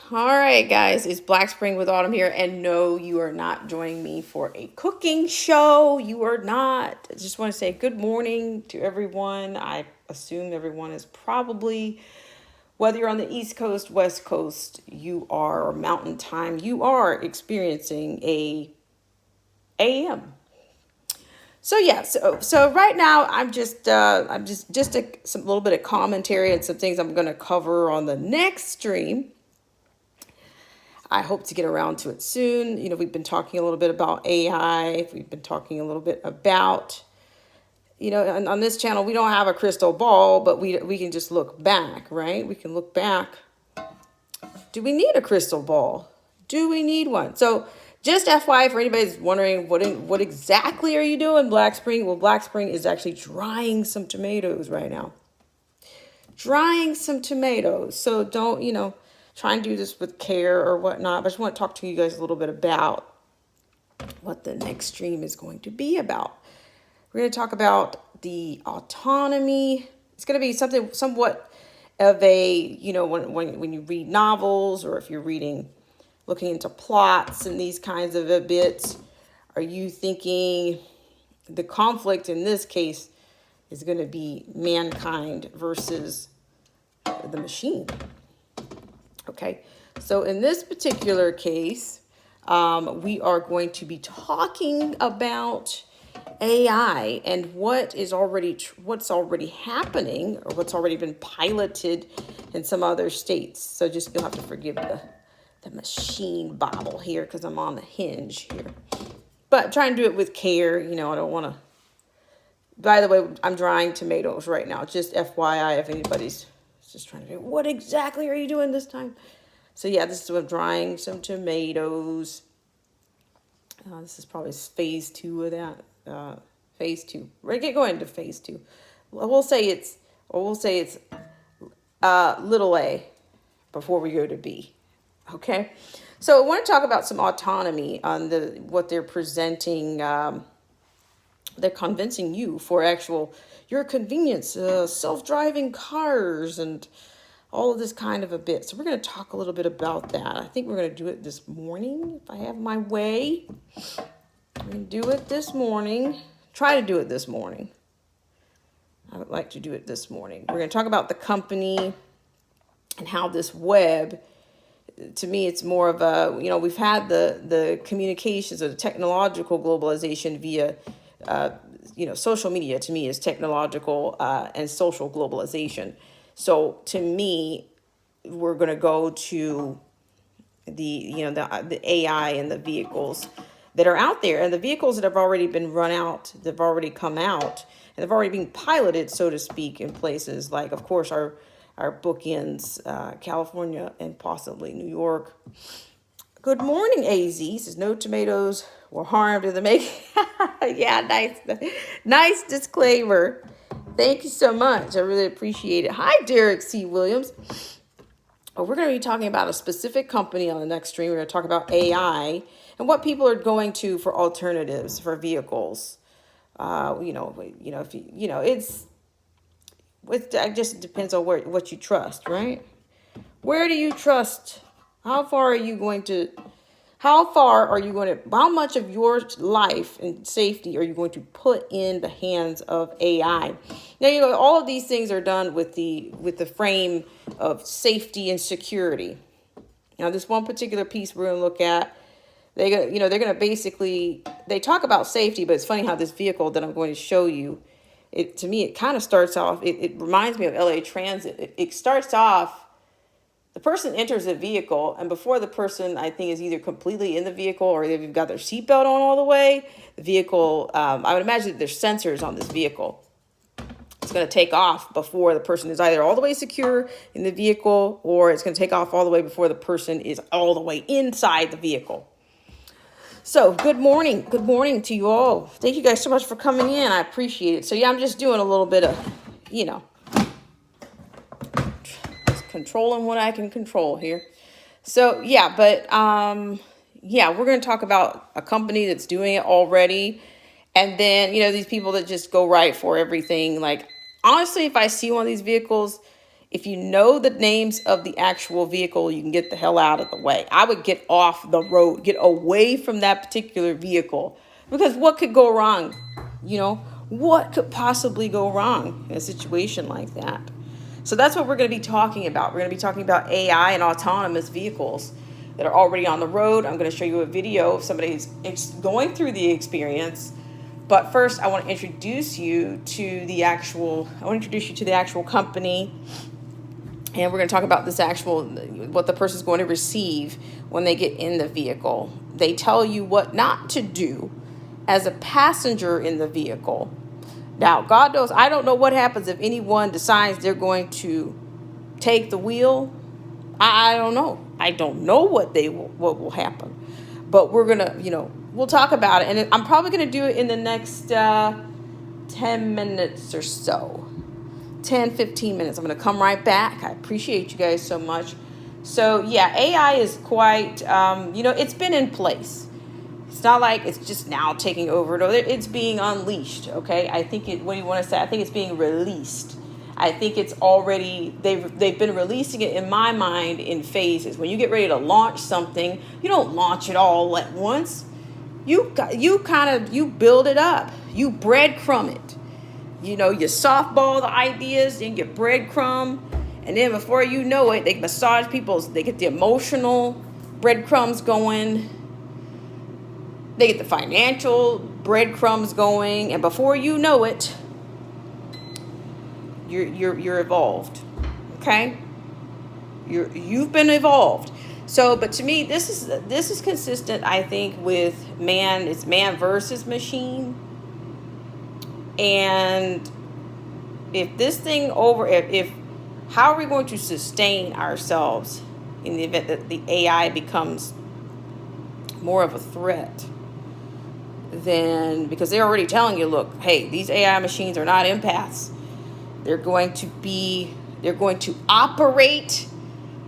All right, guys, it's Black Spring with Autumn here. And no, you are not joining me for a cooking show. You are not. I just want to say good morning to everyone. I assume everyone is probably, whether you're on the East Coast, West Coast, you are, or Mountain Time, you are experiencing a AM. So right now I'm just some little bit of commentary and some things I'm going to cover on the next stream. I hope to get around to it soon. We've been talking a little bit about AI. We've been talking a little bit about, and on this channel, we don't have a crystal ball, but we can just look back, right? We can look back. Do we need a crystal ball? Do we need one? So just FYI, for anybody who's wondering what exactly are you doing, Black Spring? Well, Black Spring is actually drying some tomatoes right now. Drying some tomatoes. So don't, try and do this with care or whatnot. But I just want to talk to you guys a little bit about what the next stream is going to be about. We're going to talk about the autonomy. It's going to be something somewhat of a, when you read novels, or if you're looking into plots and these kinds of bits, are you thinking the conflict in this case is going to be mankind versus the machine? Okay, so in this particular case, we are going to be talking about AI and what's already happening, or what's already been piloted in some other states. So just, you'll have to forgive the machine bobble here because I'm on the hinge here. But try and do it with care. I don't want to. By the way, I'm drying tomatoes right now. Just FYI, if anybody's just trying to figure, what exactly are you doing this time? So yeah, this is what I'm drying some tomatoes. This is probably phase 2 of that. Phase 2. We're gonna get going to phase 2. We'll say it's little a before we go to B. Okay. So I want to talk about some autonomy on what they're presenting. They're convincing you for your convenience, self-driving cars and all of this kind of a bit. So we're going to talk a little bit about that. I think we're going to do it this morning, if I have my way. I'm going to do it this morning. Try to do it this morning. I would like to do it this morning. We're going to talk about the company and how this web, to me, it's more of a, we've had the communications or the technological globalization via social media. To me is technological and social globalization. So to me, we're going to go to the AI and the vehicles that are out there, and the vehicles that have already been run out, they've already come out, and they've already been piloted, so to speak, in places like, of course, our bookends, California and possibly New York. Good morning, AZ. Says no tomatoes were harmed in the making. Yeah, nice disclaimer. Thank you so much. I really appreciate it. Hi, Derek C. Williams. We're going to be talking about a specific company on the next stream. We're going to talk about AI and what people are going to for alternatives for vehicles. It just depends on what you trust, right? Where do you trust? How much of your life and safety are you going to put in the hands of AI? Now, all of these things are done with the frame of safety and security. Now, this one particular piece we're going to look at, they're going to basically, they talk about safety, but it's funny how this vehicle that I'm going to show you, to me, it kind of starts off, it reminds me of LA Transit. It starts off, the person enters the vehicle, and before the person, I think, is either completely in the vehicle or they've got their seatbelt on all the way, the vehicle, I would imagine that there's sensors on this vehicle. It's going to take off before the person is either all the way secure in the vehicle, or it's going to take off all the way before the person is all the way inside the vehicle. So good morning. Good morning to you all. Thank you guys so much for coming in. I appreciate it. So yeah, I'm just doing a little bit of, controlling what I can control here. So yeah, but we're going to talk about a company that's doing it already. And then, these people that just go right for everything. Like, honestly, if I see one of these vehicles, If you know the names of the actual vehicle, you can get the hell out of the way. I would get off the road, get away from that particular vehicle, because what could go wrong? You know, what could possibly go wrong in a situation like that? So that's what we're going to be talking about. We're going to be talking about AI and autonomous vehicles that are already on the road. I'm going to show you a video of somebody who's going through the experience. But first, I want to introduce you to the actual company. And we're going to talk about what the person's going to receive when they get in the vehicle. They tell you what not to do as a passenger in the vehicle. Now, God knows, I don't know what happens if anyone decides they're going to take the wheel. I don't know. I don't know what will happen. But we're going to, we'll talk about it. And I'm probably going to do it in the next 10 minutes or so. 10, 15 minutes. I'm going to come right back. I appreciate you guys so much. So, yeah, AI is quite, it's been in place. It's not like it's just now taking over. No, it's being unleashed, okay? I think what do you want to say? I think it's being released. I think it's already, they've been releasing it, in my mind, in phases. When you get ready to launch something, you don't launch it all at once. You build it up. You breadcrumb it. You softball the ideas, then you breadcrumb. And then before you know it, they massage they get the emotional breadcrumbs going. They get the financial breadcrumbs going, and before you know it, you're evolved. Okay? You've been evolved. So, but to me, this is consistent, I think, with man. It's man versus machine. And how are we going to sustain ourselves in the event that the AI becomes more of a threat? Because they're already telling you, look, hey, these AI machines are not empaths. They're going to operate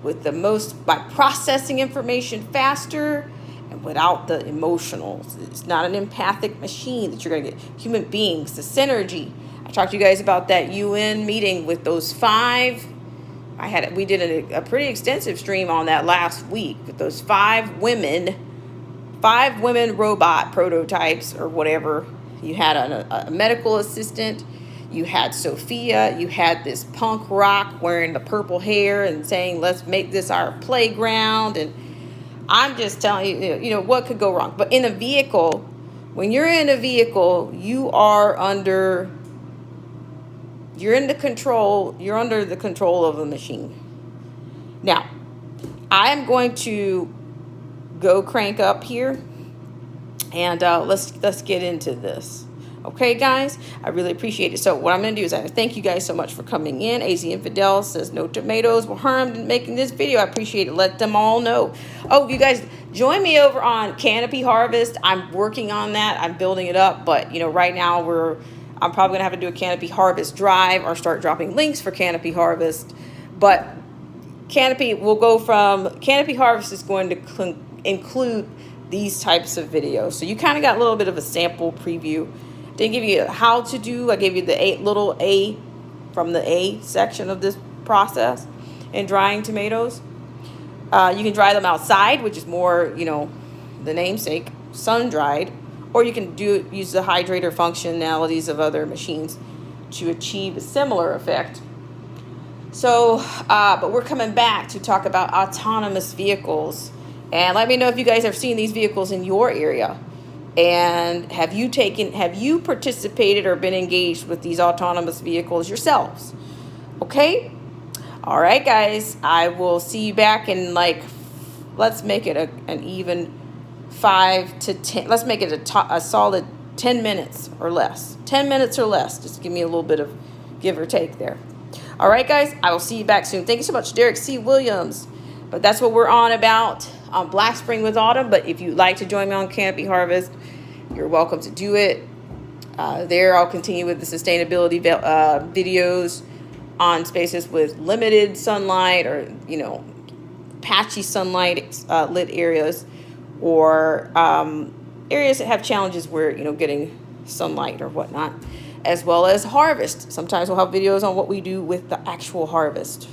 by processing information faster and without the emotionals. It's not an empathic machine that you're going to get. Human beings, the synergy. I talked to you guys about that UN meeting with those 5. We did a pretty extensive stream on that last week with those 5 women robot prototypes or whatever. You had a medical assistant. You had Sophia. You had this punk rock wearing the purple hair and saying, let's make this our playground. And I'm just telling you, what could go wrong. But in a vehicle, when you're in a vehicle, you're under the control of a machine. Now, I am going to go crank up here, and let's get into this. Okay, guys, I really appreciate it. So what I'm going to do is I thank you guys so much for coming in. AZ Infidel says no tomatoes were harmed in making this video. I appreciate it. Let them all know. Oh, you guys, join me over on Canopy Harvest. I'm working on that. I'm building it up, but right now I'm probably going to have to do a Canopy Harvest drive or start dropping links for Canopy Harvest. But Canopy Harvest is going to include these types of videos. So you kind of got a little bit of a sample preview. Didn't give you how to do. I gave you the little A from the A section of this process in drying tomatoes. You can dry them outside, which is more, the namesake, sun-dried. Or you can use the hydrator functionalities of other machines to achieve a similar effect. So, but we're coming back to talk about autonomous vehicles. And let me know if you guys have seen these vehicles in your area. And have you participated or been engaged with these autonomous vehicles yourselves? Okay? All right, guys. I will see you back in let's make it an even 5 to 10. Let's make it a solid 10 minutes or less. 10 minutes or less. Just give me a little bit of give or take there. All right, guys. I will see you back soon. Thank you so much, Derek C. Williams. But that's what we're on about on Black Spring with Autumn. But if you'd like to join me on Canopy Harvest, you're welcome to do it. There, I'll continue with the sustainability videos on spaces with limited sunlight or, patchy sunlight lit areas, or areas that have challenges where, getting sunlight or whatnot, as well as harvest. Sometimes we'll have videos on what we do with the actual harvest.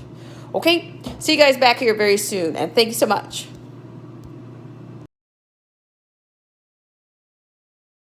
Okay, see you guys back here very soon, and thank you so much.